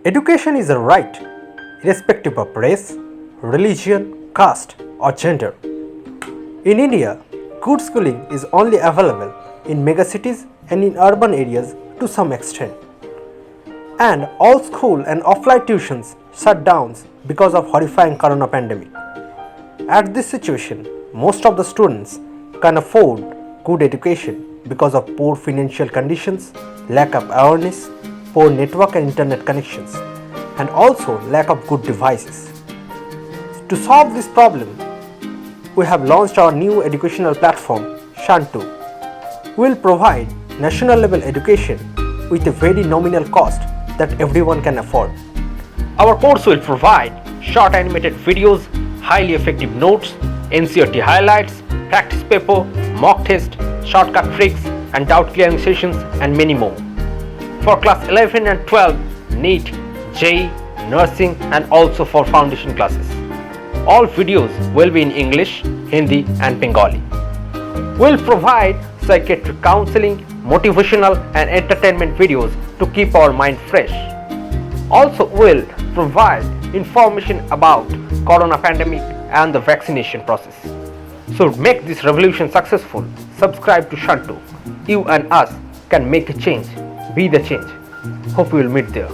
Education is a right, irrespective of race, religion, caste, or gender. In India, good schooling is only available in megacities and in urban areas to some extent. And all school and offline tuitions shut down because of horrifying corona pandemic. At this situation, most of the students can afford good education because of poor financial conditions, lack of awareness, poor network and internet connections, and also lack of good devices. To solve this problem, we have launched our new educational platform, ShantU. We will provide national level education with a very nominal cost that everyone can afford. Our course will provide short animated videos, highly effective notes, NCERT highlights, practice paper, mock test, shortcut tricks and doubt clearing sessions and many more. For class 11 and 12, NEET, JEE, nursing and also for foundation classes. All videos will be in English, Hindi and Bengali. We'll provide psychiatric counseling, motivational and entertainment videos to keep our mind fresh. Also we'll provide information about corona pandemic and the vaccination process. So to make this revolution successful, subscribe to ShantU. You and us can make a change. Be the change. Hope we will meet there.